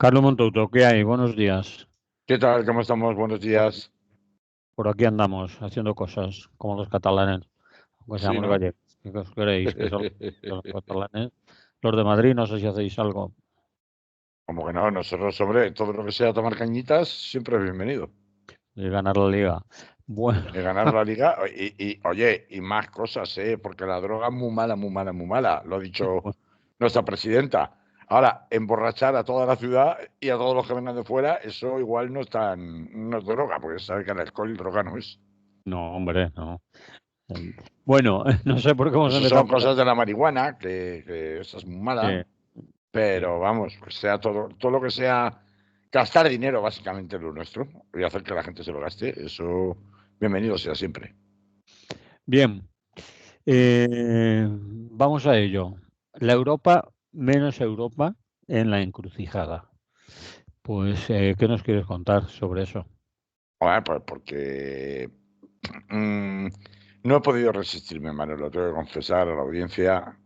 Carlos Montouto, ¿qué hay? Buenos días. ¿Qué tal? ¿Cómo estamos? Buenos días. Por aquí andamos haciendo cosas como los catalanes, aunque Sí, seamos ¿no? gallegos. ¿Qué os queréis? Que son los catalanes. Los de Madrid, no sé si hacéis algo Como que no, nosotros, hombre, todo lo que sea tomar cañitas, siempre es bienvenido. de ganar la liga. Bueno, Y ganar la liga, oye, y más cosas, ¿eh? Porque la droga es muy mala, muy mala, muy mala. Lo ha dicho nuestra presidenta. Ahora, emborrachar a toda la ciudad y a todos los que vengan de fuera, eso igual no es droga, porque sabe que el alcohol y droga no es. no, hombre, no. Bueno, no sé por qué hemos Eso son empezado por cosas de la marihuana, que esa es muy mala. sí, sí. Pero vamos, que sea todo lo que sea gastar dinero, básicamente, lo nuestro, y hacer que la gente se lo gaste, eso, bienvenido sea siempre. Bien, vamos a ello. La Europa menos Europa en la encrucijada. Pues, ¿qué nos quieres contar sobre eso? Bueno, pues porque mm, no he podido resistirme, Manolo, tengo que confesar a la audiencia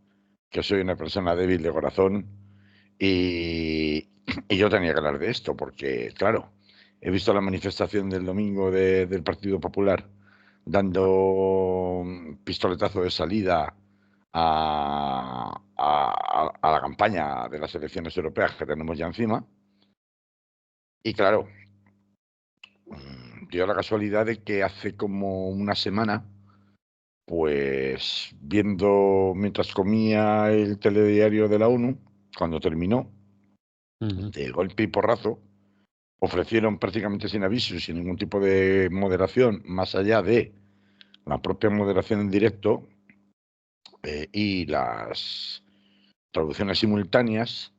que soy una persona débil de corazón y, y yo tenía que hablar de esto, porque, claro, he visto la manifestación del domingo del Partido Popular dando pistoletazo de salida a la campaña de las elecciones europeas que tenemos ya encima. Y claro, dio la casualidad de que hace como una semana, pues viendo mientras comía el telediario de la ONU, cuando terminó, Ujú. de golpe y porrazo, ofrecieron prácticamente sin aviso y sin ningún tipo de moderación, más allá de la propia moderación en directo y las traducciones simultáneas,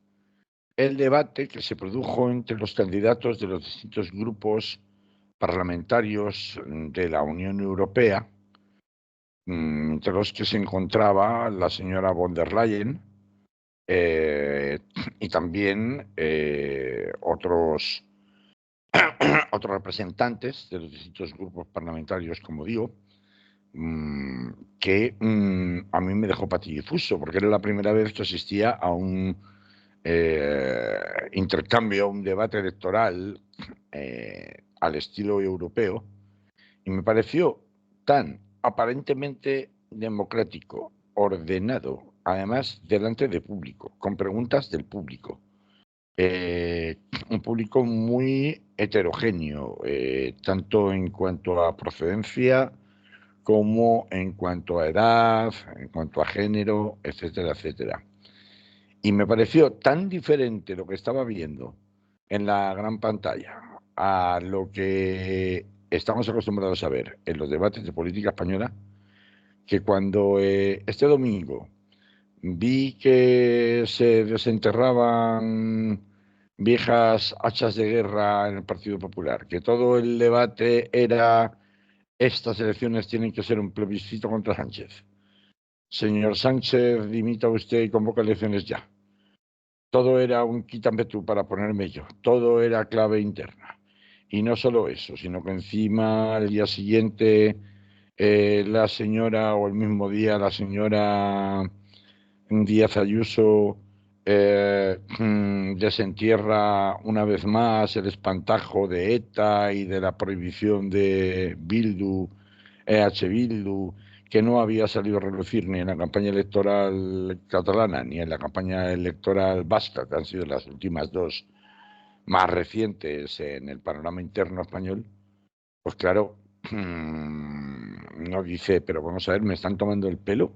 el debate que se produjo entre los candidatos de los distintos grupos parlamentarios de la Unión Europea, entre los que se encontraba la señora von der Leyen eh, y también otros representantes de los distintos grupos parlamentarios, como digo, que a mí me dejó patidifuso, porque era la primera vez que asistía a un intercambio, a un debate electoral al estilo europeo, y me pareció tan aparentemente democrático, ordenado, además delante de público, con preguntas del público. Un público muy heterogéneo, tanto en cuanto a procedencia como en cuanto a edad, en cuanto a género, etcétera, etcétera. Y me pareció tan diferente lo que estaba viendo en la gran pantalla a lo que estamos acostumbrados a ver en los debates de política española, que cuando este domingo vi que se desenterraban viejas hachas de guerra en el Partido Popular, que todo el debate era estas elecciones tienen que ser un plebiscito contra Sánchez. Señor Sánchez, dimita usted y convoca elecciones ya. Todo era un quítame tú para ponerme yo. Todo era clave interna. Y no solo eso, sino que encima al día siguiente la señora, o el mismo día la señora Díaz Ayuso desentierra una vez más el espantajo de ETA y de la prohibición de Bildu, Bildu, que no había salido a relucir ni en la campaña electoral catalana ni en la campaña electoral vasca, que han sido las últimas dos más recientes en el panorama interno español. Pues claro, no dice, pero vamos a ver, me están tomando el pelo.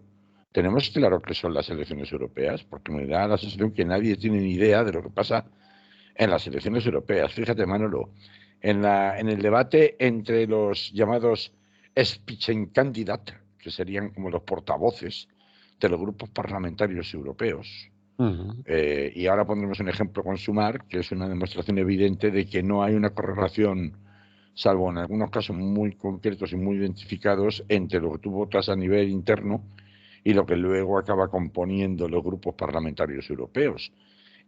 Tenemos claro que son las elecciones europeas, porque me da la sensación que nadie tiene ni idea de lo que pasa en las elecciones europeas. Fíjate, Manolo, en el debate entre los llamados Spitzenkandidat, que serían como los portavoces de los grupos parlamentarios europeos, Ujú. y ahora pondremos un ejemplo con Sumar, que es una demostración evidente de que no hay una correlación, salvo en algunos casos muy concretos y muy identificados, entre lo que tú votas a nivel interno y lo que luego acaba componiendo los grupos parlamentarios europeos.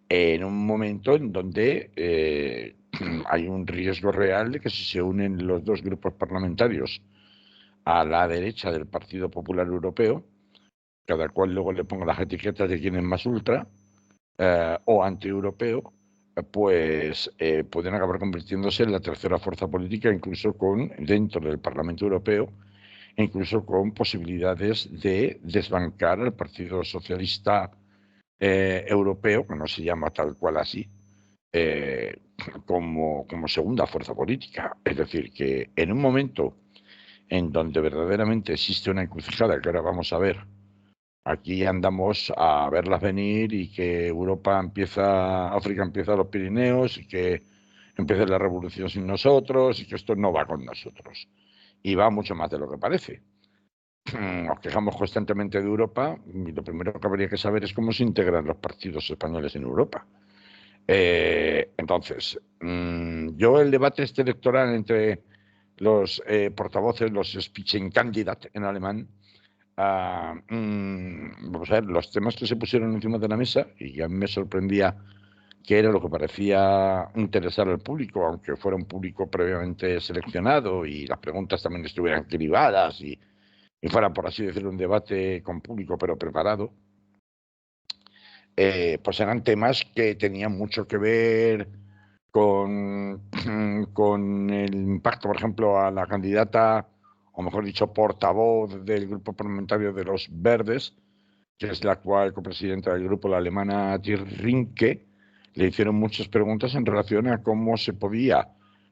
En un momento en donde hay un riesgo real de que si se unen los dos grupos parlamentarios a la derecha del Partido Popular Europeo, cada cual luego le ponga las etiquetas de quién es más ultra o antieuropeo, pues pueden acabar convirtiéndose en la tercera fuerza política, incluso dentro del Parlamento Europeo, incluso con posibilidades de desbancar al Partido Socialista Europeo, que no se llama tal cual así, como segunda fuerza política. Es decir, que en un momento en donde verdaderamente existe una encrucijada, que ahora vamos a ver, aquí andamos a verlas venir y que África empieza los Pirineos y que empiece la revolución sin nosotros y que esto no va con nosotros. Y va mucho más de lo que parece. Nos quejamos constantemente de Europa y lo primero que habría que saber es cómo se integran los partidos españoles en Europa. Entonces, yo el debate electoral entre los portavoces, los Spitzenkandidat en alemán, vamos a ver, los temas que se pusieron encima de la mesa, y a mí me sorprendía que era lo que parecía interesar al público, aunque fuera un público previamente seleccionado y las preguntas también estuvieran cribadas y fuera, por así decirlo, un debate con público pero preparado, pues eran temas que tenían mucho que ver con el impacto, por ejemplo, a la candidata, o mejor dicho, portavoz del grupo parlamentario de los Verdes, que es la actual copresidenta del grupo, la alemana Thierry Rinke. Le hicieron muchas preguntas en relación a cómo se podía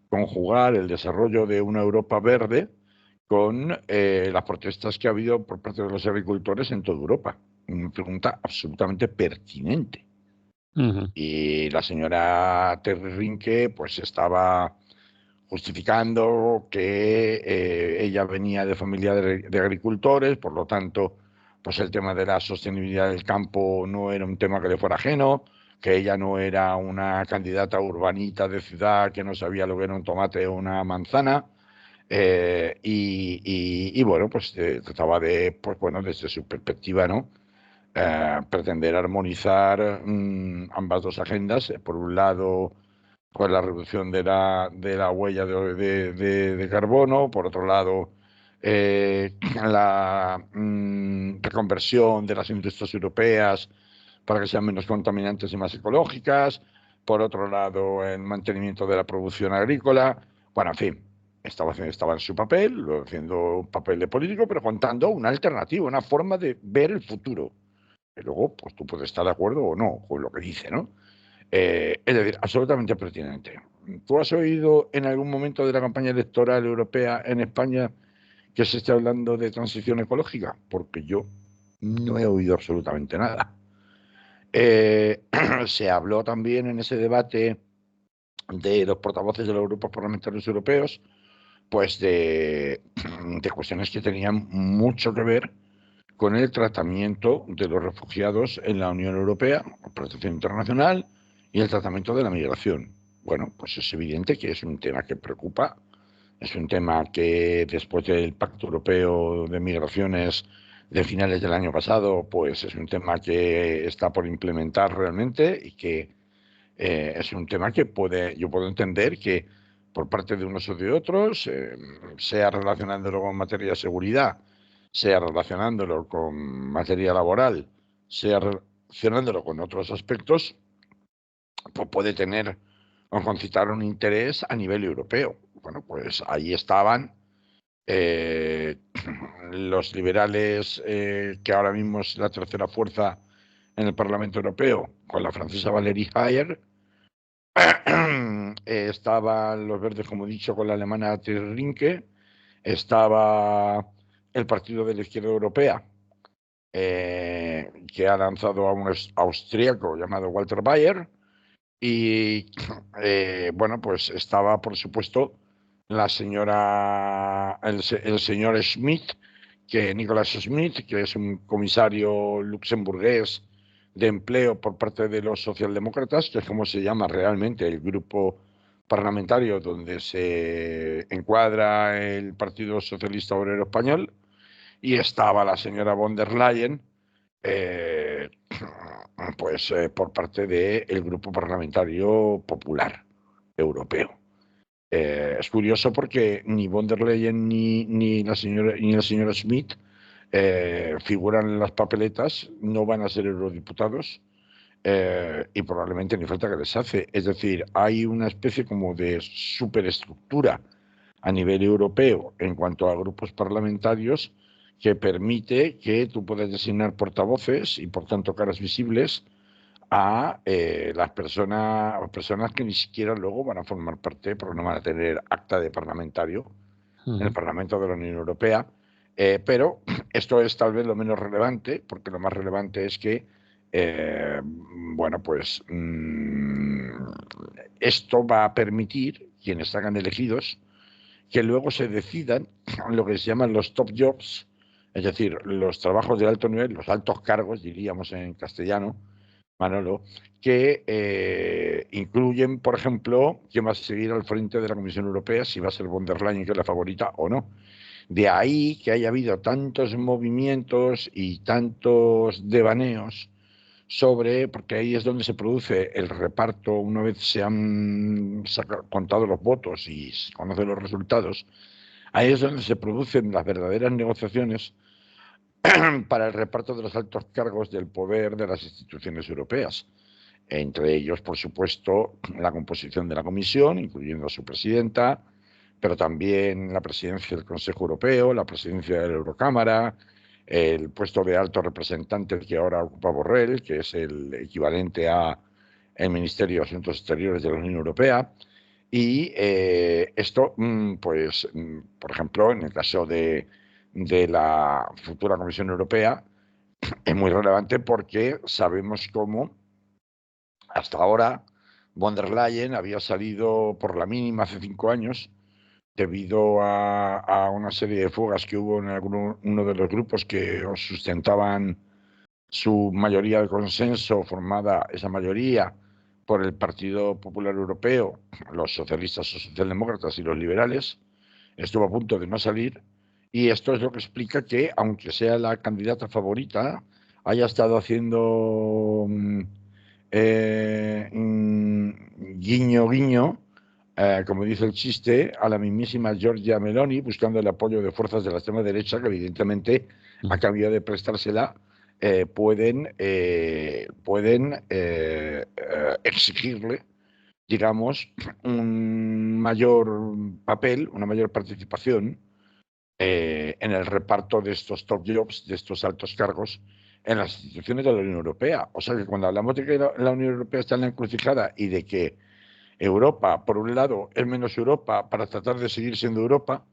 conjugar el desarrollo de una Europa verde con las protestas que ha habido por parte de los agricultores en toda Europa. Una pregunta absolutamente pertinente. Y la señora Terry Rinke pues estaba justificando que ella venía de familia de agricultores, por lo tanto, pues el tema de la sostenibilidad del campo no era un tema que le fuera ajeno, que ella no era una candidata urbanita de ciudad que no sabía lo que era un tomate o una manzana. Y bueno, pues trataba de, pues bueno, desde su perspectiva, ¿no? Pretender armonizar ambas dos agendas. Por un lado, pues la reducción de la huella de carbono, por otro lado, la reconversión de las industrias europeas para que sean menos contaminantes y más ecológicas, por otro lado, el mantenimiento de la producción agrícola. Bueno, en fin, estaba en su papel, haciendo un papel de político, pero contando una alternativa, una forma de ver el futuro. Y luego, pues tú puedes estar de acuerdo o no con lo que dice, ¿no? Es decir, absolutamente pertinente. ¿Tú has oído en algún momento de la campaña electoral europea en España que se esté hablando de transición ecológica? Porque yo no he oído absolutamente nada. Se habló también en ese debate de los portavoces de los grupos parlamentarios europeos, pues de cuestiones que tenían mucho que ver con el tratamiento de los refugiados en la Unión Europea, protección internacional y el tratamiento de la migración. Bueno, pues es evidente que es un tema que preocupa, es un tema que después del Pacto Europeo de Migraciones de finales del año pasado, pues es un tema que está por implementar realmente y que es un tema que yo puedo entender que por parte de unos o de otros, sea relacionándolo con materia de seguridad, sea relacionándolo con materia laboral, sea relacionándolo con otros aspectos, pues puede tener o concitar un interés a nivel europeo. Bueno, pues ahí estaban los liberales, que ahora mismo es la tercera fuerza en el Parlamento Europeo, con la francesa Valérie Hayer. Estaban los verdes, como he dicho, con la alemana Thierry Rinke. Estaba el Partido de la Izquierda Europea, que ha lanzado a un austríaco llamado Walter Bayer. Y bueno, pues estaba, por supuesto, el señor Schmidt, Nicolas Schmidt, que es un comisario luxemburgués de empleo por parte de los socialdemócratas, que es como se llama realmente el grupo parlamentario donde se encuadra el Partido Socialista Obrero Español. Y estaba la señora von der Leyen, pues por parte del Grupo Parlamentario Popular Europeo. Es curioso porque ni von der Leyen ni la señora Schmidt figuran en las papeletas, no van a ser eurodiputados, y probablemente ni falta que les hace. Es decir, hay una especie como de superestructura a nivel europeo en cuanto a grupos parlamentarios que permite que tú puedas designar portavoces y por tanto caras visibles a las personas que ni siquiera luego van a formar parte, porque no van a tener acta de parlamentario en el Parlamento de la Unión Europea. Pero esto es tal vez lo menos relevante, porque lo más relevante es que, bueno, pues esto va a permitir, quienes hagan elegidos, que luego se decidan lo que se llaman los top jobs, es decir, los trabajos de alto nivel, los altos cargos, diríamos en castellano, Manolo, que incluyen, por ejemplo, quién va a seguir al frente de la Comisión Europea, si va a ser von der Leyen, que es la favorita, o no. De ahí que haya habido tantos movimientos y tantos devaneos sobre, porque ahí es donde se produce el reparto, una vez se han contado los votos y se conocen los resultados, ahí es donde se producen las verdaderas negociaciones para el reparto de los altos cargos del poder de las instituciones europeas. Entre ellos, por supuesto, la composición de la Comisión, incluyendo a su presidenta, pero también la presidencia del Consejo Europeo, la presidencia de la Eurocámara, el puesto de alto representante que ahora ocupa Borrell, que es el equivalente a el Ministerio de Asuntos Exteriores de la Unión Europea. Y esto, pues, por ejemplo, en el caso de la futura Comisión Europea, es muy relevante porque sabemos cómo hasta ahora von der Leyen había salido por la mínima hace 5 años debido a una serie de fugas que hubo en uno de los grupos que sustentaban su mayoría de consenso, formada esa mayoría por el Partido Popular Europeo, los socialistas o socialdemócratas y los liberales. Estuvo a punto de no salir, y esto es lo que explica que, aunque sea la candidata favorita, haya estado haciendo guiño, guiño, como dice el chiste, a la mismísima Giorgia Meloni, buscando el apoyo de fuerzas de la extrema derecha que evidentemente, a cambio de prestársela, pueden exigirle, digamos, un mayor papel, una mayor participación en el reparto de estos top jobs, de estos altos cargos en las instituciones de la Unión Europea. O sea que cuando hablamos de que la Unión Europea está en la encrucijada y de que Europa, por un lado, es menos Europa para tratar de seguir siendo Europa,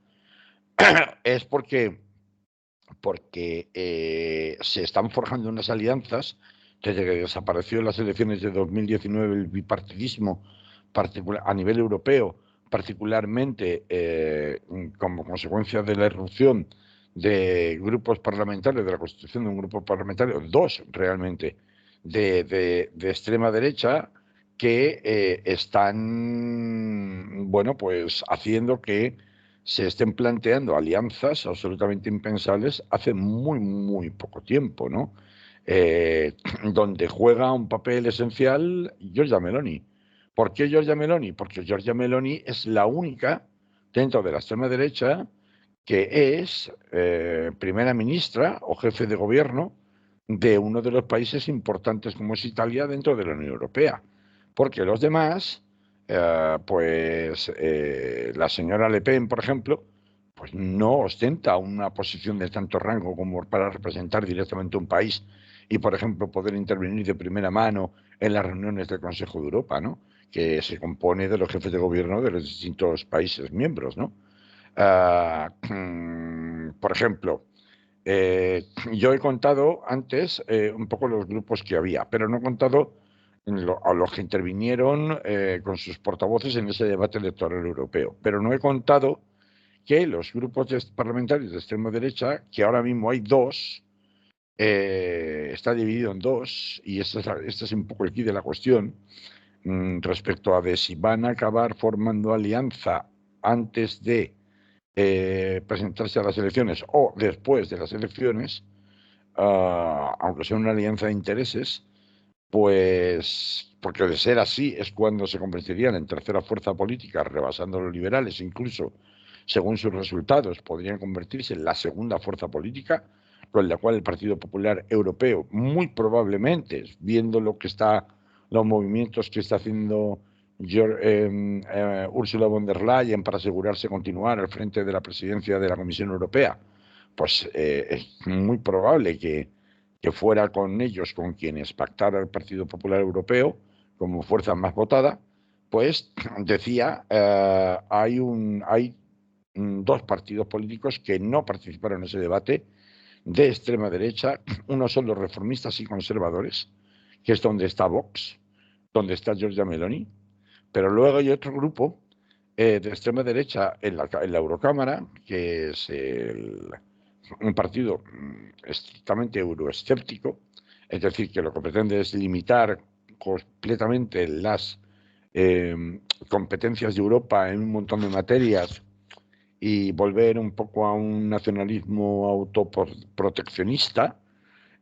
es porque se están forjando unas alianzas desde que desapareció en las elecciones de 2019 el bipartidismo a nivel europeo, particularmente como consecuencia de la irrupción de grupos parlamentarios, de la constitución de un grupo parlamentario, dos realmente, de extrema derecha, que están, bueno, pues haciendo que se estén planteando alianzas absolutamente impensables hace muy, muy poco tiempo, ¿no? Donde juega un papel esencial Giorgia Meloni. ¿Por qué Giorgia Meloni? Porque Giorgia Meloni es la única dentro de la extrema derecha que es primera ministra o jefe de gobierno de uno de los países importantes como es Italia dentro de la Unión Europea. Porque los demás, la señora Le Pen, por ejemplo, pues no ostenta una posición de tanto rango como para representar directamente un país y, por ejemplo, poder intervenir de primera mano en las reuniones del Consejo de Europa, ¿no? Que se compone de los jefes de gobierno de los distintos países miembros, ¿no? Por ejemplo, yo he contado antes un poco los grupos que había, pero no he contado a los que intervinieron con sus portavoces en ese debate electoral europeo. Pero no he contado que los grupos parlamentarios de extrema derecha, que ahora mismo hay dos, está dividido en dos, y este es un poco el quid de la cuestión, respecto a de si van a acabar formando alianza antes de presentarse a las elecciones o después de las elecciones, aunque sea una alianza de intereses, pues porque de ser así es cuando se convertirían en tercera fuerza política, rebasando a los liberales, incluso según sus resultados podrían convertirse en la segunda fuerza política, con la cual el Partido Popular Europeo, muy probablemente, viendo los movimientos que está haciendo Ursula von der Leyen para asegurarse continuar al frente de la presidencia de la Comisión Europea, pues es muy probable que fuera con ellos con quienes pactara el Partido Popular Europeo como fuerza más votada. Pues decía, hay dos partidos políticos que no participaron en ese debate de extrema derecha. Uno son los reformistas y conservadores, que es donde está Vox, donde está Giorgia Meloni, pero luego hay otro grupo de extrema derecha en la Eurocámara, que es un partido estrictamente euroescéptico, es decir, que lo que pretende es limitar completamente las competencias de Europa en un montón de materias y volver un poco a un nacionalismo autoproteccionista,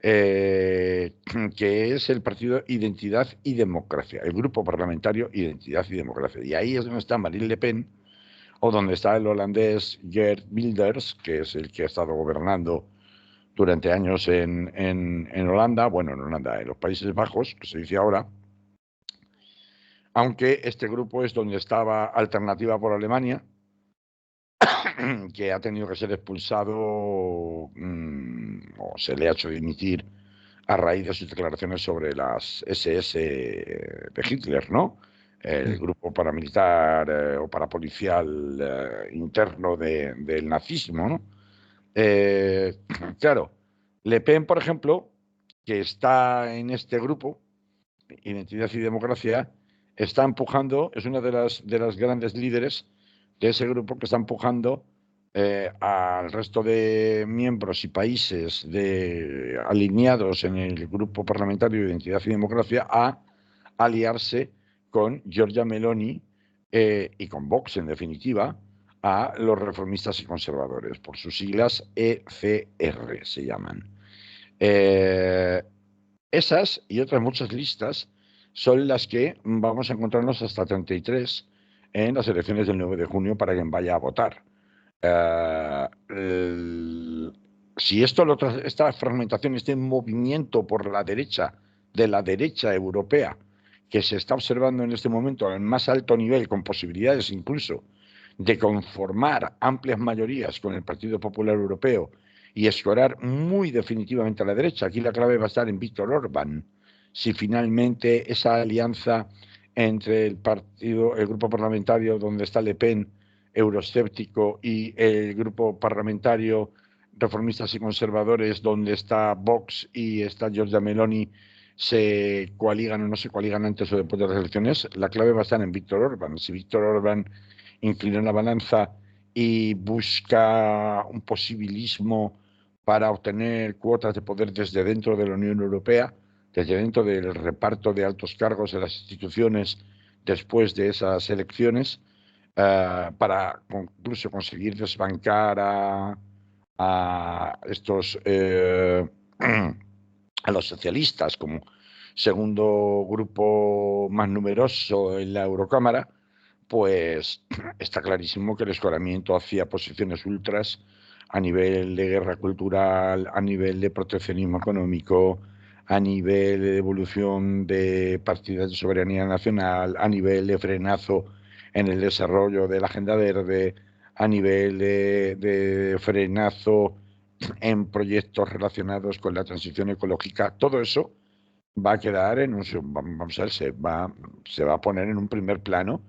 que es el partido Identidad y Democracia, el grupo parlamentario Identidad y Democracia. Y ahí es donde está Marine Le Pen, o donde está el holandés Geert Wilders, que es el que ha estado gobernando durante años en Holanda, bueno, en Holanda, en los Países Bajos, que se dice ahora, aunque este grupo es donde estaba Alternativa por Alemania, que ha tenido que ser expulsado o se le ha hecho dimitir a raíz de sus declaraciones sobre las SS de Hitler, ¿no? El grupo paramilitar o parapolicial interno del nazismo, ¿no? Claro, Le Pen, por ejemplo, que está en este grupo, Identidad y Democracia, está empujando, es una de las grandes líderes de ese grupo que está empujando al resto de miembros y países alineados en el grupo parlamentario de Identidad y Democracia a aliarse con Giorgia Meloni y con Vox, en definitiva, a los reformistas y conservadores, por sus siglas ECR se llaman. Esas y otras muchas listas son las que vamos a encontrarnos hasta 33 en las elecciones del 9 de junio para quien vaya a votar. Si esta fragmentación, este movimiento por la derecha, de la derecha europea, que se está observando en este momento al más alto nivel, con posibilidades incluso de conformar amplias mayorías con el Partido Popular Europeo y escorar muy definitivamente a la derecha. Aquí la clave va a estar en Víctor Orbán. Si finalmente esa alianza entre el grupo parlamentario donde está Le Pen, euroescéptico, y el grupo parlamentario reformistas y conservadores donde está Vox y está Giorgia Meloni, se coaligan o no se coaligan antes o después de las elecciones, la clave va a estar en Víctor Orbán. Si Víctor Orbán inclina la balanza y busca un posibilismo para obtener cuotas de poder desde dentro de la Unión Europea, desde dentro del reparto de altos cargos de las instituciones después de esas elecciones, para incluso conseguir desbancar a estos a los socialistas como segundo grupo más numeroso en la Eurocámara, pues está clarísimo que el escoramiento hacia posiciones ultras a nivel de guerra cultural, a nivel de proteccionismo económico, a nivel de evolución de partidas de soberanía nacional, a nivel de frenazo en el desarrollo de la agenda verde, a nivel de frenazo en proyectos relacionados con la transición ecológica, todo eso va a quedar vamos a ver, se va a poner en un primer plano,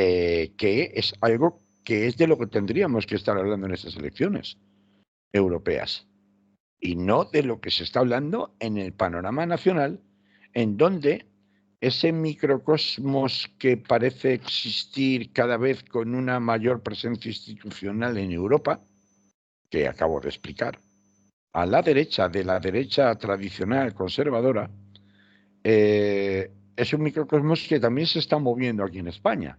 que es algo que es de lo que tendríamos que estar hablando en estas elecciones europeas y no de lo que se está hablando en el panorama nacional, en donde ese microcosmos que parece existir cada vez con una mayor presencia institucional en Europa, que acabo de explicar, a la derecha, de la derecha tradicional conservadora, es un microcosmos que también se está moviendo aquí en España.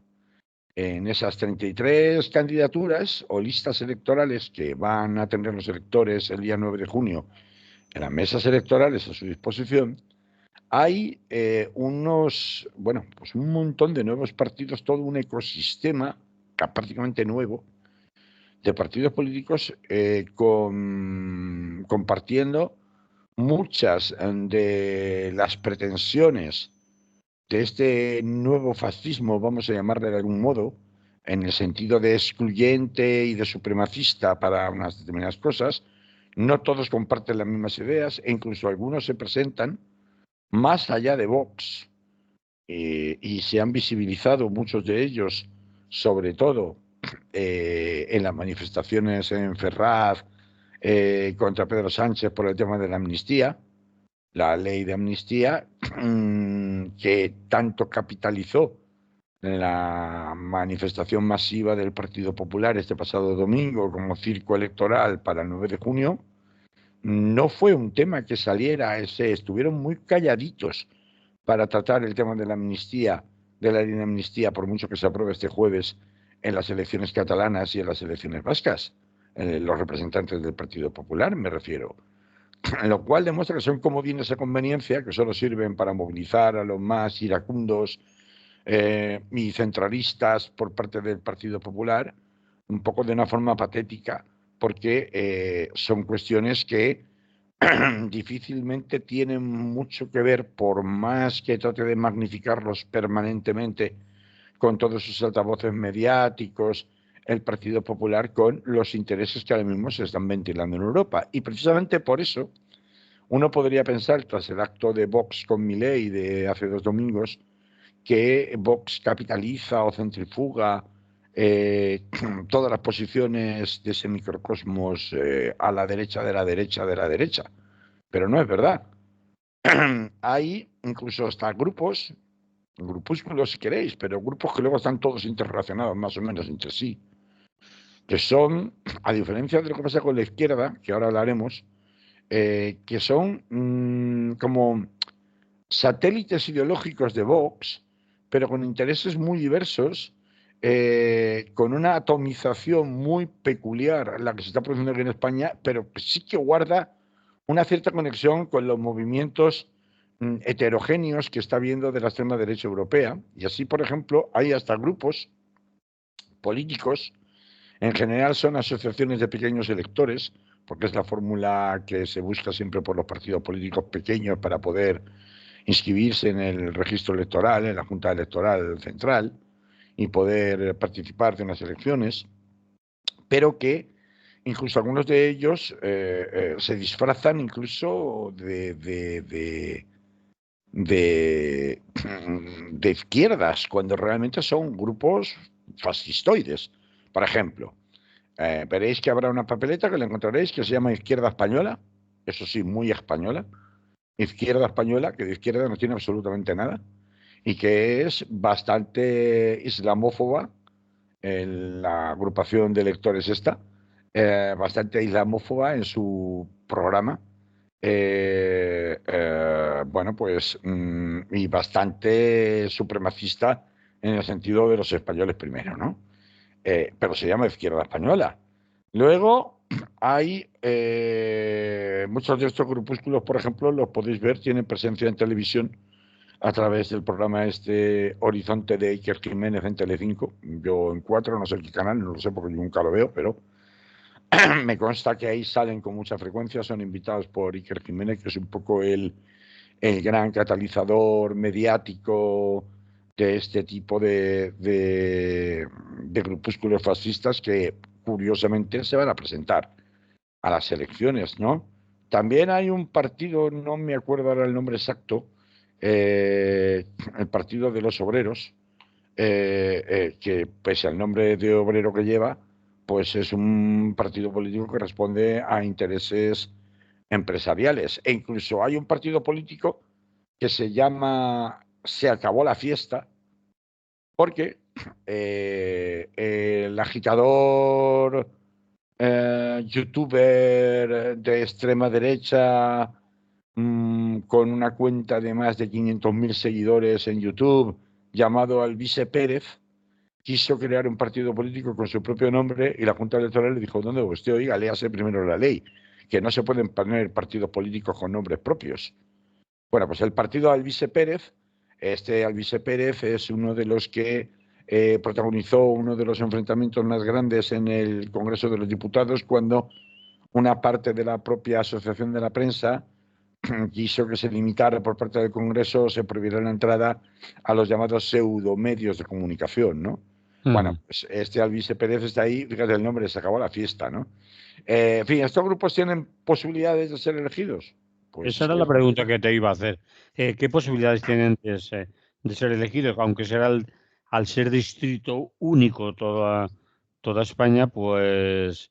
En esas 33 candidaturas o listas electorales que van a tener los electores el día 9 de junio en las mesas electorales a su disposición, hay pues un montón de nuevos partidos, todo un ecosistema prácticamente nuevo de partidos políticos compartiendo muchas de las pretensiones de este nuevo fascismo, vamos a llamarle de algún modo, en el sentido de excluyente y de supremacista para unas determinadas cosas. No todos comparten las mismas ideas e incluso algunos se presentan más allá de Vox y se han visibilizado muchos de ellos, sobre todo en las manifestaciones en Ferraz contra Pedro Sánchez por el tema de la amnistía, la ley de amnistía que tanto capitalizó en la manifestación masiva del Partido Popular este pasado domingo como circo electoral para el 9 de junio, no fue un tema que saliera, estuvieron muy calladitos para tratar el tema de la amnistía, de la ley de amnistía, por mucho que se apruebe este jueves en las elecciones catalanas y en las elecciones vascas, los representantes del Partido Popular, me refiero. Lo cual demuestra que son comodines de conveniencia que solo sirven para movilizar a los más iracundos y centralistas por parte del Partido Popular, un poco de una forma patética, porque son cuestiones que difícilmente tienen mucho que ver, por más que trate de magnificarlos permanentemente con todos sus altavoces mediáticos, el Partido Popular, con los intereses que ahora mismo se están ventilando en Europa. Y precisamente por eso uno podría pensar, tras el acto de Vox con Milei de hace 2 domingos, que Vox capitaliza o centrifuga todas las posiciones de ese microcosmos a la derecha de la derecha de la derecha. Pero no es verdad. Hay incluso hasta grupúsculos si queréis, pero grupos que luego están todos interrelacionados más o menos entre sí, que son, a diferencia de lo que pasa con la izquierda, que ahora hablaremos, que son como satélites ideológicos de Vox, pero con intereses muy diversos, con una atomización muy peculiar, la que se está produciendo aquí en España, pero que sí que guarda una cierta conexión con los movimientos heterogéneos que está habiendo de la extrema derecha europea. Y así, por ejemplo, hay hasta grupos políticos, en general son asociaciones de pequeños electores, porque es la fórmula que se busca siempre por los partidos políticos pequeños para poder inscribirse en el registro electoral, en la Junta Electoral Central y poder participar de unas elecciones, pero que incluso algunos de ellos se disfrazan incluso de izquierdas, cuando realmente son grupos fascistoides. Por ejemplo, veréis que habrá una papeleta que la encontraréis que se llama Izquierda Española, eso sí, muy española, Izquierda Española, que de izquierda no tiene absolutamente nada, y que es bastante islamófoba, la agrupación de electores esta, bastante islamófoba en su programa, bueno, pues, y bastante supremacista en el sentido de los españoles primero, ¿no? Pero se llama Izquierda Española. Luego hay muchos de estos grupúsculos, por ejemplo, los podéis ver, tienen presencia en televisión a través del programa este Horizonte de Iker Jiménez en Telecinco. Yo en 4, no sé qué canal, no lo sé porque yo nunca lo veo, pero me consta que ahí salen con mucha frecuencia, son invitados por Iker Jiménez, que es un poco el gran catalizador mediático de este tipo de grupúsculos fascistas que curiosamente se van a presentar a las elecciones, ¿no? También hay un partido, no me acuerdo ahora el nombre exacto, el Partido de los Obreros, que pese al nombre de obrero que lleva, pues es un partido político que responde a intereses empresariales. E incluso hay un partido político que se llama Se acabó la fiesta, porque el agitador youtuber de extrema derecha con una cuenta de más de 500.000 seguidores en YouTube llamado Alvise Pérez quiso crear un partido político con su propio nombre y la Junta Electoral le dijo, ¿dónde usted? Oiga, léase primero la ley, que no se pueden poner partidos políticos con nombres propios. Bueno, pues el partido Alvise Pérez, este Alvise Pérez es uno de los que protagonizó uno de los enfrentamientos más grandes en el Congreso de los Diputados cuando una parte de la propia Asociación de la Prensa quiso que se limitara por parte del Congreso, se prohibiera la entrada a los llamados pseudomedios de comunicación, ¿no? Bueno, pues este Alvise Pérez está ahí, fíjate el nombre, se acabó la fiesta, ¿no? En fin, ¿estos grupos tienen posibilidades de ser elegidos? Pues Esa era la esperemos. pregunta que te iba a hacer. ¿Qué posibilidades tienen de ser elegidos? Aunque será al ser distrito único toda España, pues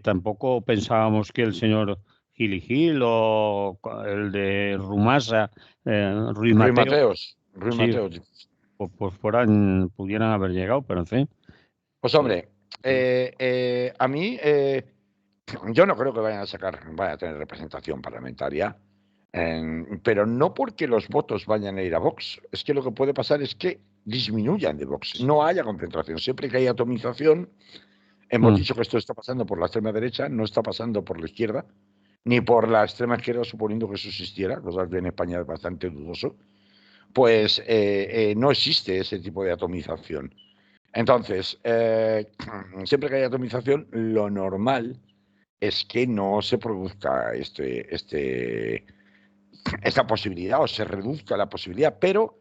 tampoco pensábamos que el señor Gili Gil o el de Rumasa, Ruiz Ruiz Mateo, Mateos, Ruiz sí, Mateos. pues pudieran haber llegado, pero en fin. Pues hombre, a mí yo no creo que vayan a tener representación parlamentaria, pero no porque los votos vayan a ir a Vox. Es que lo que puede pasar es que disminuyan de Vox, no haya concentración. Siempre que hay atomización, hemos dicho que esto está pasando por la extrema derecha, no está pasando por la izquierda, ni por la extrema izquierda, suponiendo que eso existiera, cosa que en España es bastante dudoso, pues no existe ese tipo de atomización. Entonces, siempre que hay atomización, lo normal es que no se produzca esta posibilidad o se reduzca la posibilidad, pero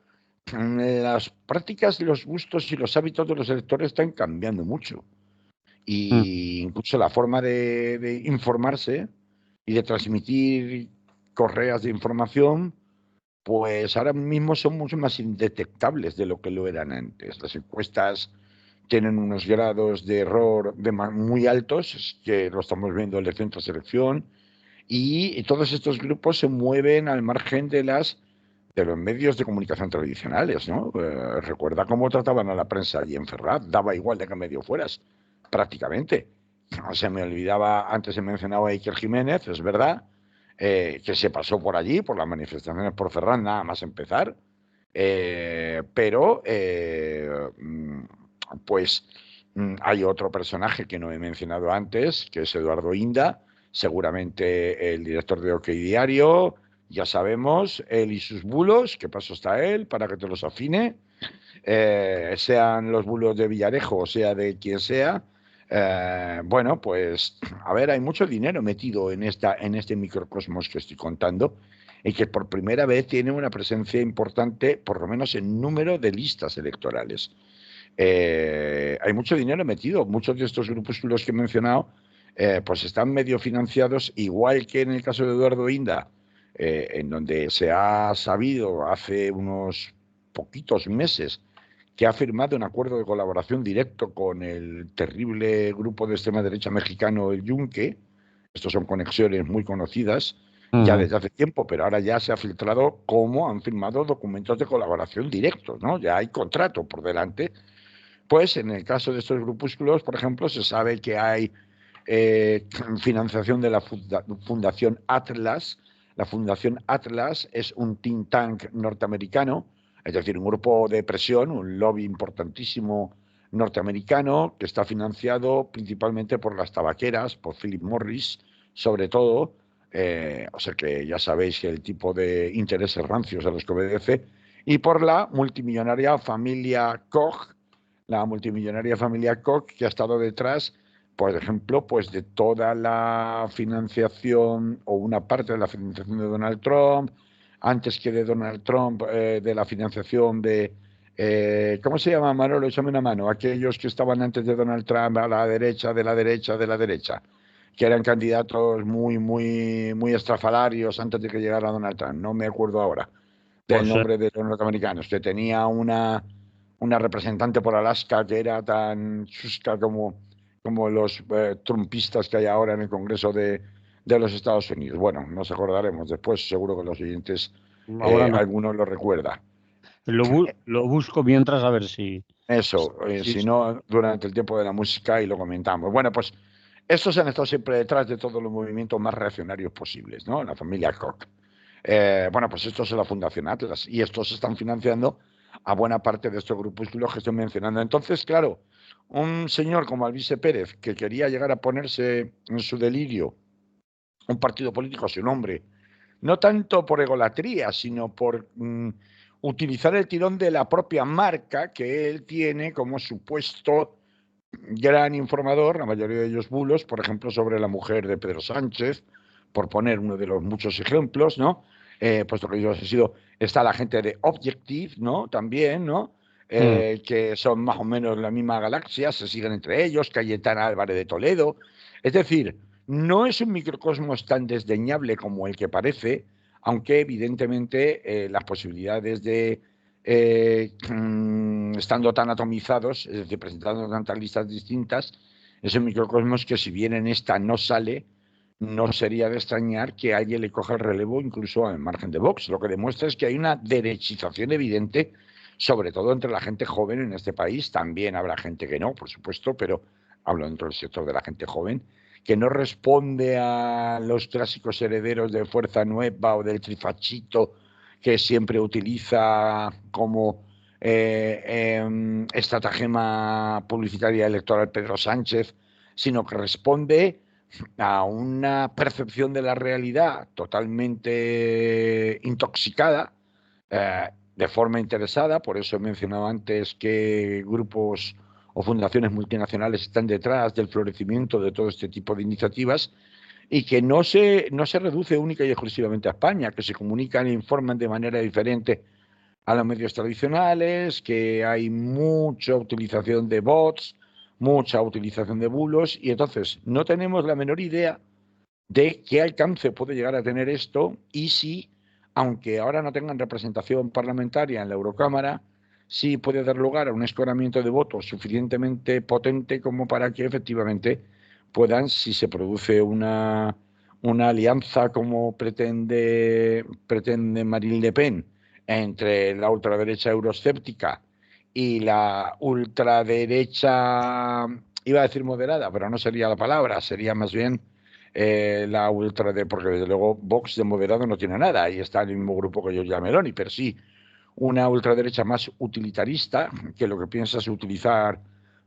las prácticas, los gustos y los hábitos de los electores están cambiando mucho. Y incluso la forma de informarse y de transmitir correas de información, pues ahora mismo son mucho más indetectables de lo que lo eran antes. Las encuestas tienen unos grados de error muy altos, que lo estamos viendo en el centro de selección, y todos estos grupos se mueven al margen de los medios de comunicación tradicionales, ¿no? Recuerda cómo trataban a la prensa allí en Ferraz, daba igual de qué medio fueras, prácticamente. Se me olvidaba, antes se mencionaba a Iker Jiménez, es verdad, que se pasó por allí, por las manifestaciones por Ferraz, nada más empezar, pero pues hay otro personaje que no he mencionado antes, que es Eduardo Inda, seguramente el director de OK Diario, ya sabemos, él y sus bulos, qué paso está él para que te los afine, sean los bulos de Villarejo o sea de quien sea. Bueno, pues a ver, hay mucho dinero metido en este microcosmos que estoy contando y que por primera vez tiene una presencia importante, por lo menos en número de listas electorales. Hay mucho dinero metido, muchos de estos grupúsculos que he mencionado pues están medio financiados, igual que en el caso de Eduardo Inda, en donde se ha sabido hace unos poquitos meses que ha firmado un acuerdo de colaboración directo con el terrible grupo de extrema derecha mexicano, el Yunque. Estos son conexiones muy conocidas ya desde hace tiempo, pero ahora ya se ha filtrado cómo han firmado documentos de colaboración directos, ¿no? Ya hay contrato por delante. Pues en el caso de estos grupúsculos, por ejemplo, se sabe que hay financiación de la Fundación Atlas. La Fundación Atlas es un think tank norteamericano, es decir, un grupo de presión, un lobby importantísimo norteamericano que está financiado principalmente por las tabaqueras, por Philip Morris, sobre todo. O sea que ya sabéis el tipo de intereses rancios a los que obedece, y por la multimillonaria familia Koch, la multimillonaria familia Koch, que ha estado detrás, por ejemplo, pues de toda la financiación o una parte de la financiación de Donald Trump, antes que de Donald Trump, de la financiación ¿cómo se llama, Manolo? Échame una mano. Aquellos que estaban antes de Donald Trump a la derecha, de la derecha, de la derecha, que eran candidatos muy, muy, muy estrafalarios antes de que llegara Donald Trump. No me acuerdo ahora del Pues nombre de los norteamericanos. Que tenía una representante por Alaska que era tan chusca como los trumpistas que hay ahora en el Congreso de los Estados Unidos. Bueno, nos acordaremos después, seguro que los oyentes, ahora no. algunos lo recuerda. Lo busco mientras a ver Eso, si- si no, durante el tiempo de la música y lo comentamos. Bueno, pues estos han estado siempre detrás de todos los movimientos más reaccionarios posibles, ¿no? La familia Koch. Bueno, pues esto es la Fundación Atlas y estos están financiando a buena parte de estos grupúsculos que estoy mencionando. Entonces, claro, un señor como Alvise Pérez, que quería llegar a ponerse en su delirio un partido político a su nombre, no tanto por egolatría, sino por utilizar el tirón de la propia marca que él tiene como supuesto gran informador, la mayoría de ellos bulos, por ejemplo, sobre la mujer de Pedro Sánchez, por poner uno de los muchos ejemplos, ¿no? Puesto que ellos han sido, está la gente de Objective, ¿no? También, ¿no? Que son más o menos la misma galaxia, se siguen entre ellos, Cayetana Álvarez de Toledo. Es decir, no es un microcosmos tan desdeñable como el que parece, aunque evidentemente las posibilidades de estando tan atomizados, es decir, presentando tantas listas distintas, es un microcosmos que si bien en esta no sale, no sería de extrañar que alguien le coja el relevo incluso al margen de Vox. Lo que demuestra es que hay una derechización evidente, sobre todo entre la gente joven en este país. También habrá gente que no, por supuesto, pero hablo dentro del sector de la gente joven, que no responde a los clásicos herederos de Fuerza Nueva o del trifachito que siempre utiliza como estratagema publicitaria electoral Pedro Sánchez, sino que responde a una percepción de la realidad totalmente intoxicada, de forma interesada. Por eso he mencionado antes que grupos o fundaciones multinacionales están detrás del florecimiento de todo este tipo de iniciativas, y que no se reduce única y exclusivamente a España, que se comunican e informan de manera diferente a los medios tradicionales, que hay mucha utilización de bots, mucha utilización de bulos, y entonces no tenemos la menor idea de qué alcance puede llegar a tener esto y si, aunque ahora no tengan representación parlamentaria en la Eurocámara, sí puede dar lugar a un escoramiento de votos suficientemente potente como para que efectivamente puedan, si se produce una alianza como pretende Marine Le Pen entre la ultraderecha euroscéptica y la ultraderecha, iba a decir moderada, pero no sería la palabra, sería más bien la porque desde luego Vox de moderado no tiene nada, ahí está el mismo grupo que Giorgia Meloni, pero sí una ultraderecha más utilitarista, que lo que piensa es utilizar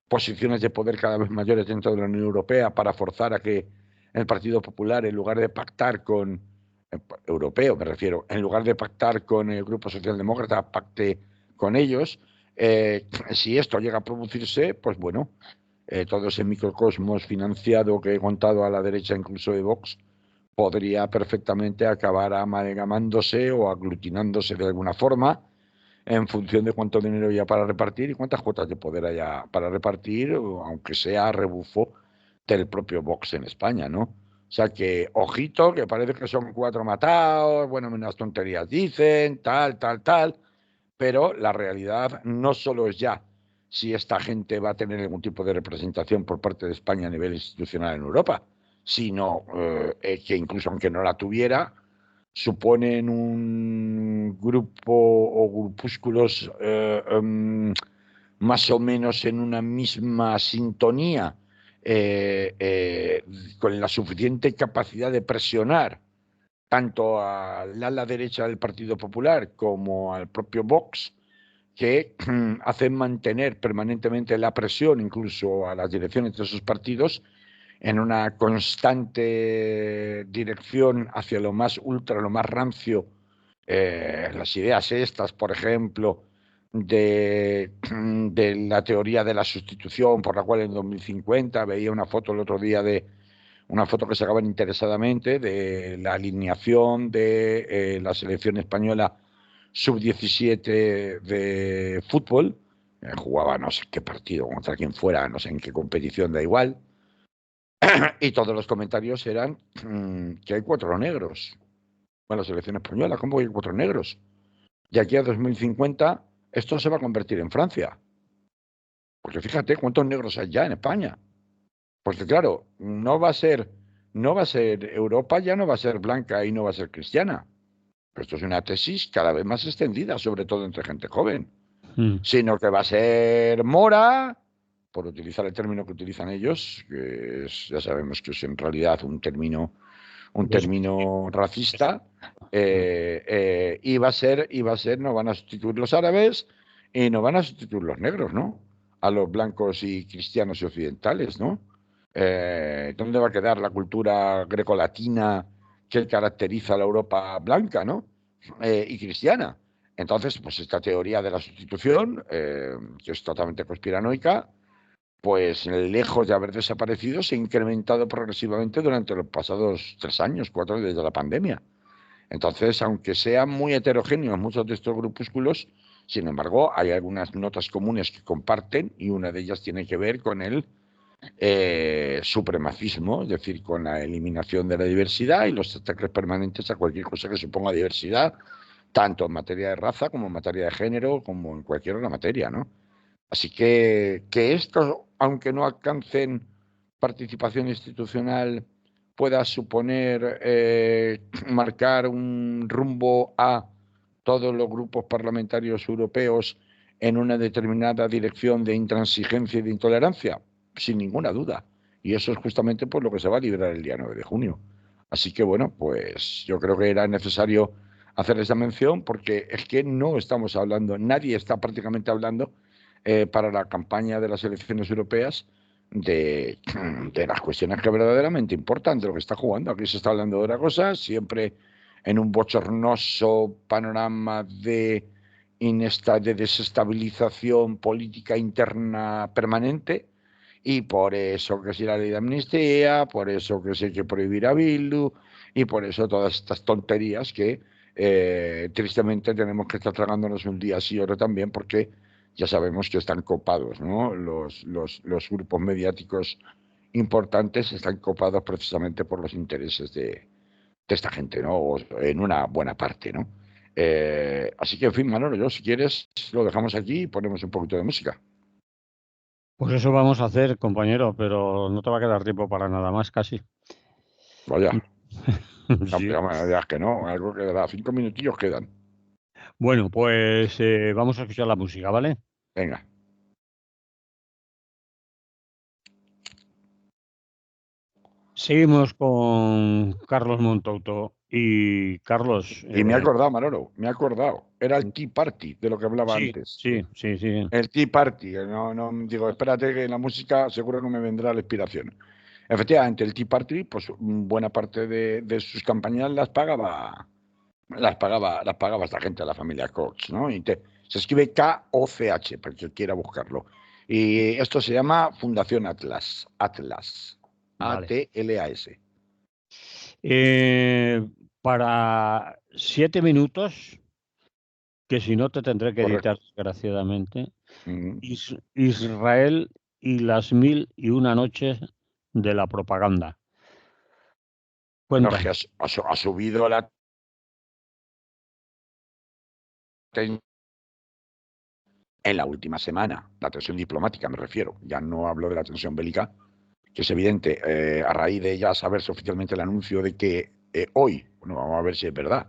posiciones de poder cada vez mayores dentro de la Unión Europea para forzar a que el Partido Popular, en lugar de pactar con europeo, me refiero, en lugar de pactar con el Grupo Socialdemócrata, pacte con ellos. Si esto llega a producirse, pues bueno, todo ese microcosmos financiado que he contado a la derecha incluso de Vox podría perfectamente acabar amalgamándose o aglutinándose de alguna forma en función de cuánto dinero haya para repartir y cuántas cuotas de poder haya para repartir, aunque sea a rebufo del propio Vox en España, ¿no? O sea que, ojito, que parece que son 4 matados, bueno, menos tonterías dicen, tal, pero la realidad no solo es ya si esta gente va a tener algún tipo de representación por parte de España a nivel institucional en Europa, sino que incluso aunque no la tuviera, suponen un grupo o grupúsculos más o menos en una misma sintonía, con la suficiente capacidad de presionar tanto al ala derecha del Partido Popular como al propio Vox, que hacen mantener permanentemente la presión incluso a las direcciones de esos partidos en una constante dirección hacia lo más ultra, lo más rancio. Las ideas estas, por ejemplo, de la teoría de la sustitución, por la cual en 2050 veía una foto el otro día de una foto que sacaban interesadamente de la alineación de la selección española sub-17 de fútbol. Jugaba no sé qué partido, contra quien fuera, no sé en qué competición, da igual. Y todos los comentarios eran que hay 4 negros. Bueno, la selección española, ¿cómo hay 4 negros? De aquí a 2050 esto se va a convertir en Francia. Porque fíjate cuántos negros hay ya en España. Porque claro, no va a ser Europa, ya no va a ser blanca y no va a ser cristiana. Pero esto es una tesis cada vez más extendida, sobre todo entre gente joven. Sino que va a ser mora, por utilizar el término que utilizan ellos, que es, ya sabemos que es en realidad un término racista, y va a ser, no van a sustituir los árabes y no van a sustituir los negros, ¿no? A los blancos y cristianos y occidentales, ¿no? ¿Dónde va a quedar la cultura grecolatina que caracteriza a la Europa blanca, ¿no? Y cristiana? Entonces, pues esta teoría de la sustitución, que es totalmente conspiranoica, pues lejos de haber desaparecido, se ha incrementado progresivamente durante los pasados 3 años, 4 desde la pandemia. Entonces, aunque sean muy heterogéneos muchos de estos grupúsculos, sin embargo, hay algunas notas comunes que comparten y una de ellas tiene que ver con el supremacismo, es decir, con la eliminación de la diversidad y los ataques permanentes a cualquier cosa que suponga diversidad, tanto en materia de raza como en materia de género, como en cualquier otra materia, ¿no? Así que esto, aunque no alcancen participación institucional, pueda suponer marcar un rumbo a todos los grupos parlamentarios europeos en una determinada dirección de intransigencia y de intolerancia, sin ninguna duda. Y eso es justamente por lo que se va a liberar el día 9 de junio. Así que bueno, pues yo creo que era necesario hacer esa mención porque es que no estamos hablando, nadie está prácticamente hablando para la campaña de las elecciones europeas de las cuestiones que verdaderamente importan, de lo que está jugando. Aquí se está hablando de otra cosa, siempre en un bochornoso panorama de desestabilización política interna permanente, y por eso que si la ley de amnistía, por eso que si hay que prohibir a Bildu, y por eso todas estas tonterías que tristemente tenemos que estar tragándonos un día sí y otro también, porque ya sabemos que están copados, ¿no? Los grupos mediáticos importantes están copados precisamente por los intereses de esta gente, ¿no? O en una buena parte, ¿no? Así que, en fin, Manolo, yo si quieres lo dejamos aquí y ponemos un poquito de música. Pues eso vamos a hacer, compañero, pero no te va a quedar tiempo para nada más, casi. Vaya, no, Sí. ya me dirás que no, algo que da 5 minutillos quedan. Bueno, pues vamos a escuchar la música, ¿vale? Venga, Seguimos con Carlos Montouto. Y Carlos, y me he acordado, Manolo, me he acordado. Era el Tea Party de lo que hablaba sí, antes. sí, sí, sí. El Tea Party, no, no digo, espérate que en la música seguro que me vendrá la inspiración. Efectivamente, el Tea Party, pues buena parte de sus campañas las pagaba esta gente de la familia Koch, ¿no? Se escribe Koch, para que quiera buscarlo. Y esto se llama Fundación Atlas, Atlas, Vale. Atlas. Eh, para 7 minutos, que si no te tendré que editar, Correcto. desgraciadamente, Mm. Israel y las 1001 noches de la propaganda. Bueno, es que Cuéntame. ha subido la tensión en la última semana, la tensión diplomática me refiero, ya no hablo de la tensión bélica, que es evidente, a raíz de ya saberse oficialmente el anuncio de que hoy, bueno, vamos a ver si es verdad,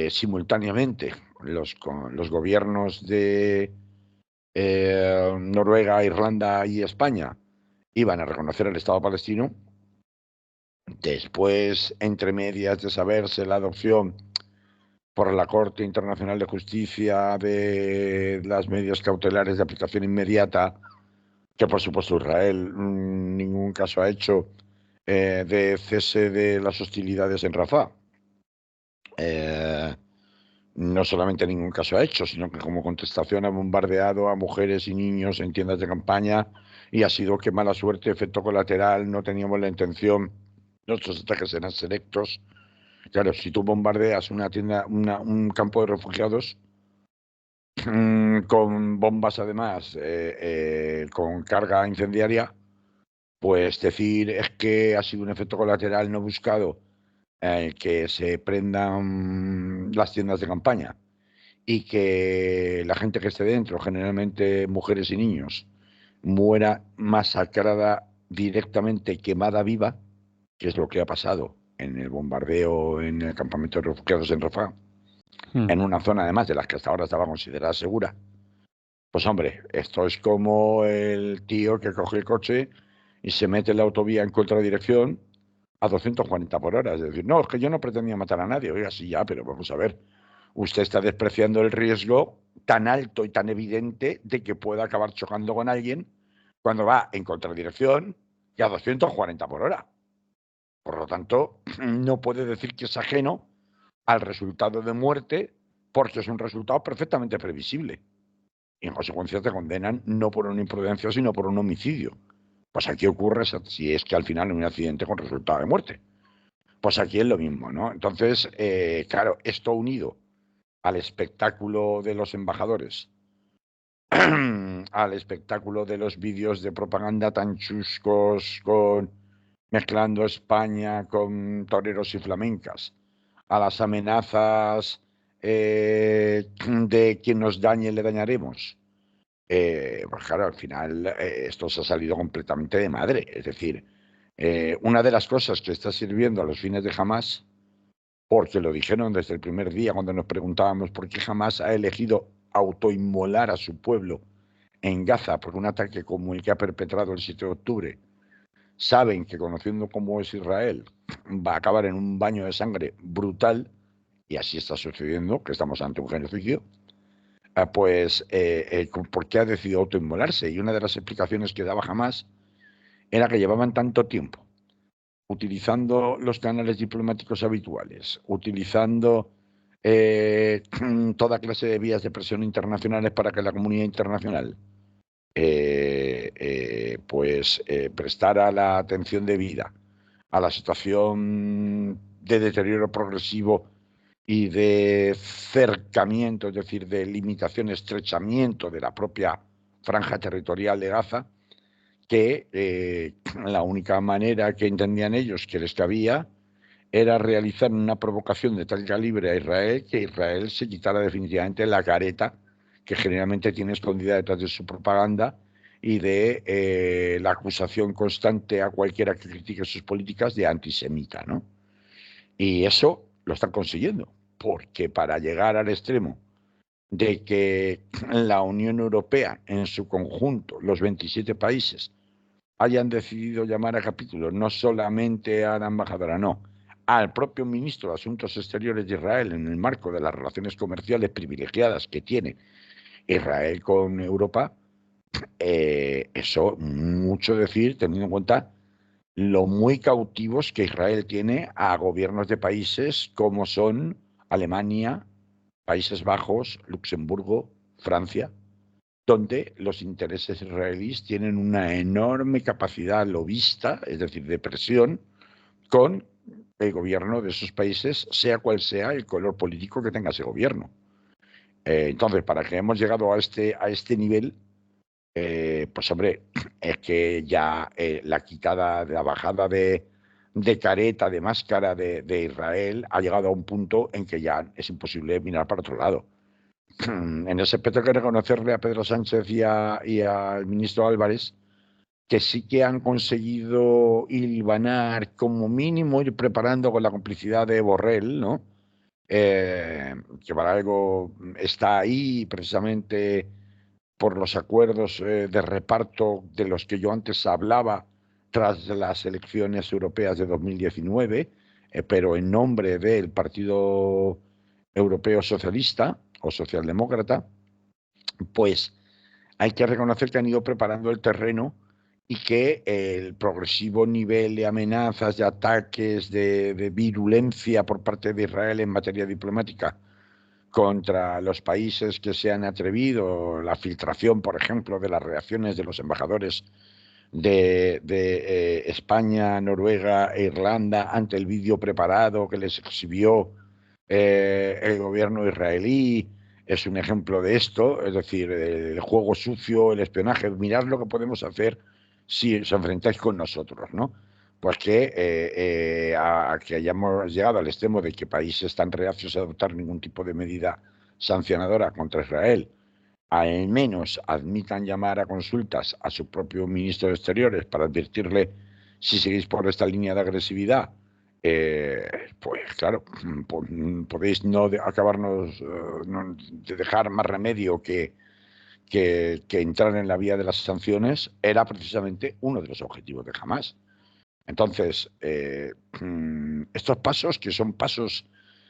simultáneamente los gobiernos de Noruega, Irlanda y España iban a reconocer el Estado palestino. Después, entre medias de saberse la adopción por la Corte Internacional de Justicia de las medidas cautelares de aplicación inmediata, que por supuesto Israel ningún caso ha hecho, de cese de las hostilidades en Rafah. No solamente ningún caso ha hecho, sino que como contestación ha bombardeado a mujeres y niños en tiendas de campaña, y ha sido que mala suerte, efecto colateral, no teníamos la intención, nuestros ataques eran selectos. Claro, si tú bombardeas una tienda, un campo de refugiados con bombas además, con carga incendiaria, pues decir es que ha sido un efecto colateral no buscado, que se prendan las tiendas de campaña y que la gente que esté dentro, generalmente mujeres y niños, muera masacrada directamente, quemada viva, que es lo que ha pasado en el bombardeo en el campamento de refugiados en Rafah, Hmm. en una zona además de las que hasta ahora estaba considerada segura. Pues hombre, esto es como el tío que coge el coche y se mete en la autovía en contradirección a 240 por hora. Es decir, no, es que yo no pretendía matar a nadie. Oiga, sí, ya, pero vamos a ver. Usted está despreciando el riesgo tan alto y tan evidente de que pueda acabar chocando con alguien cuando va en contradirección y a 240 por hora. Por lo tanto, no puede decir que es ajeno al resultado de muerte porque es un resultado perfectamente previsible. Y en consecuencia te condenan no por una imprudencia, sino por un homicidio. Pues aquí ocurre si es que al final hay un accidente con resultado de muerte. Pues aquí es lo mismo, ¿no? Entonces, claro, esto unido al espectáculo de los embajadores, al espectáculo de los vídeos de propaganda tan chuscos mezclando España con toreros y flamencas, a las amenazas de quien nos dañe le dañaremos. Pues claro, al final esto se ha salido completamente de madre. Es decir, una de las cosas que está sirviendo a los fines de Hamas, porque lo dijeron desde el primer día cuando nos preguntábamos por qué Hamas ha elegido autoinmolar a su pueblo en Gaza por un ataque como el que ha perpetrado el 7 de octubre, saben que conociendo cómo es Israel va a acabar en un baño de sangre brutal, y así está sucediendo, que estamos ante un genocidio, ¿por qué ha decidido autoinmolarse? Y una de las explicaciones que daba Hamas era que llevaban tanto tiempo utilizando los canales diplomáticos habituales, utilizando toda clase de vías de presión internacionales para que la comunidad internacional prestara la atención debida a la situación de deterioro progresivo y de cercamiento, es decir, de limitación, estrechamiento de la propia franja territorial de Gaza, que la única manera que entendían ellos que les cabía era realizar una provocación de tal calibre a Israel que Israel se quitara definitivamente la careta que generalmente tiene escondida detrás de su propaganda y de la acusación constante a cualquiera que critique sus políticas de antisemita, ¿no? Y eso lo están consiguiendo, porque para llegar al extremo de que la Unión Europea en su conjunto, los 27 países, hayan decidido llamar a capítulo no solamente a la embajadora, no, al propio ministro de Asuntos Exteriores de Israel en el marco de las relaciones comerciales privilegiadas que tiene Israel con Europa, eso mucho decir, teniendo en cuenta lo muy cautivos que Israel tiene a gobiernos de países como son Alemania, Países Bajos, Luxemburgo, Francia, donde los intereses israelíes tienen una enorme capacidad lobista, es decir, de presión, con el gobierno de esos países, sea cual sea el color político que tenga ese gobierno. Entonces, para que hemos llegado a este nivel, pues hombre, es que ya la bajada de careta, de máscara de Israel ha llegado a un punto en que ya es imposible mirar para otro lado. En ese aspecto hay que reconocerle a Pedro Sánchez y al ministro Álvarez que sí que han conseguido hilvanar, como mínimo, ir preparando con la complicidad de Borrell, ¿no? Que para algo está ahí precisamente por los acuerdos de reparto de los que yo antes hablaba tras las elecciones europeas de 2019, pero en nombre del Partido Europeo Socialista o Socialdemócrata, pues hay que reconocer que han ido preparando el terreno y que el progresivo nivel de amenazas, de ataques, de virulencia por parte de Israel en materia diplomática contra los países que se han atrevido, la filtración, por ejemplo, de las reacciones de los embajadores de España, Noruega e Irlanda ante el vídeo preparado que les exhibió el gobierno israelí, es un ejemplo de esto, es decir, el juego sucio, el espionaje, mirad lo que podemos hacer si os enfrentáis con nosotros, ¿no? Pues que hayamos llegado al extremo de que países tan reacios a adoptar ningún tipo de medida sancionadora contra Israel, al menos admitan llamar a consultas a su propio ministro de Exteriores para advertirle si seguís por esta línea de agresividad, pues claro, podéis no acabarnos de dejar más remedio que entrar en la vía de las sanciones, era precisamente uno de los objetivos de Hamas. Entonces, estos pasos, que son pasos,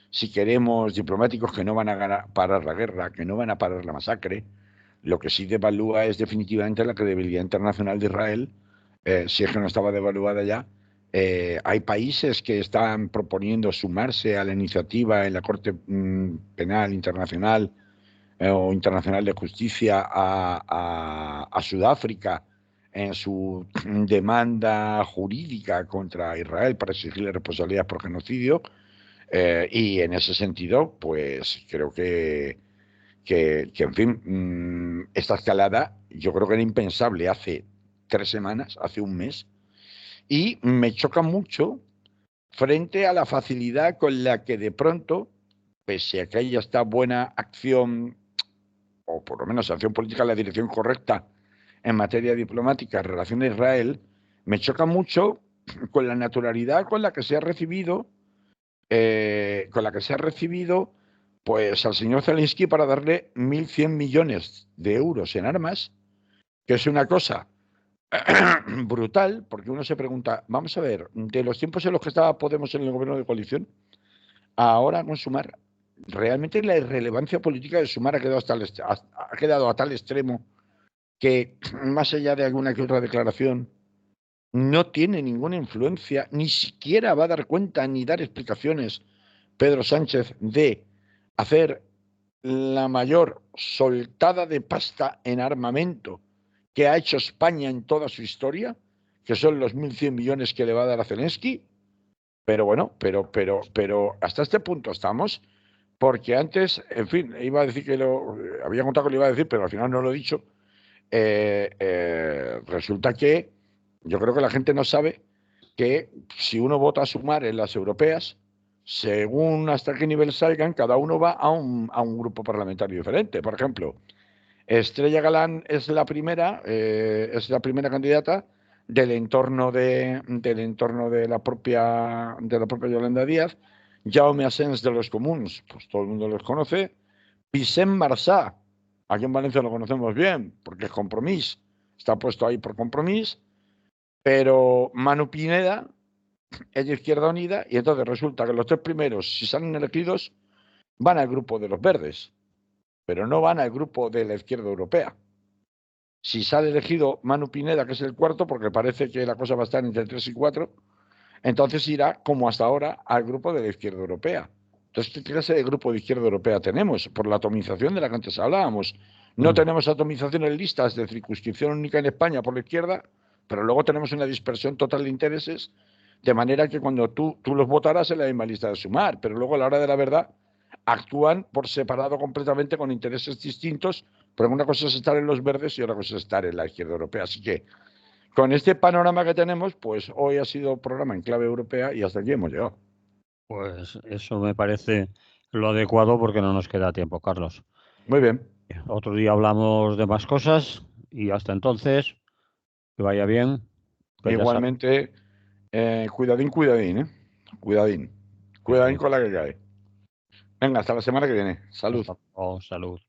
si queremos, diplomáticos, que no van a parar la guerra, que no van a parar la masacre, lo que sí devalúa es definitivamente la credibilidad internacional de Israel, si es que no estaba devaluada ya, Hay países que están proponiendo sumarse a la iniciativa en la Corte Penal Internacional o Internacional de Justicia a Sudáfrica en su demanda jurídica contra Israel para exigirle responsabilidades por genocidio. Y en ese sentido, pues creo que en fin, esta escalada yo creo que era impensable hace 3 semanas, hace un mes, y me choca mucho frente a la facilidad con la que de pronto, pese a que haya esta buena acción, o por lo menos acción política en la dirección correcta en materia diplomática en relación a Israel, me choca mucho con la naturalidad con la que se ha recibido, pues al señor Zelensky para darle 1.100 millones de euros en armas, que es una cosa brutal, porque uno se pregunta, vamos a ver, de los tiempos en los que estaba Podemos en el gobierno de coalición, ahora con Sumar, realmente la irrelevancia política de Sumar ha quedado a tal extremo que, más allá de alguna que otra declaración, no tiene ninguna influencia, ni siquiera va a dar cuenta ni dar explicaciones Pedro Sánchez de hacer la mayor soltada de pasta en armamento que ha hecho España en toda su historia, que son los 1.100 millones que le va a dar a Zelensky. Pero bueno, pero hasta este punto estamos, porque antes, en fin, iba a decir había contado que lo iba a decir, pero al final no lo he dicho. Resulta que yo creo que la gente no sabe que si uno vota a Sumar en las europeas, según hasta qué nivel salgan, cada uno va a un grupo parlamentario diferente. Por ejemplo, Estrella Galán es la primera candidata del entorno de la propia Yolanda Díaz. Jaume Asens de los Comuns, pues todo el mundo los conoce. Vicent Marsá, aquí en Valencia lo conocemos bien, porque es Compromís, está puesto ahí por Compromís, pero Manu Pineda es de Izquierda Unida, y entonces resulta que los 3 primeros, si salen elegidos, van al grupo de los verdes, pero no van al grupo de la izquierda europea. Si sale elegido Manu Pineda, que es el cuarto, porque parece que la cosa va a estar entre 3 y 4, entonces irá, como hasta ahora, al grupo de la izquierda europea. Entonces, ¿qué clase de grupo de izquierda europea tenemos? Por la atomización de la que antes hablábamos. No tenemos atomización en listas de circunscripción única en España por la izquierda, pero luego tenemos una dispersión total de intereses, de manera que cuando tú los votarás en la misma lista de Sumar, pero luego a la hora de la verdad actúan por separado completamente con intereses distintos, pero una cosa es estar en los verdes y otra cosa es estar en la izquierda europea. Así que con este panorama que tenemos, pues hoy ha sido programa en clave europea y hasta aquí hemos llegado. Pues eso me parece lo adecuado porque no nos queda tiempo, Carlos. Muy bien. Otro día hablamos de más cosas y hasta entonces, que vaya bien. Pues ya sabes. Igualmente, cuidadín, ¿eh? Cuidadín. Cuidadín con la que cae. Venga, hasta la semana que viene. Salud. Hasta luego, salud.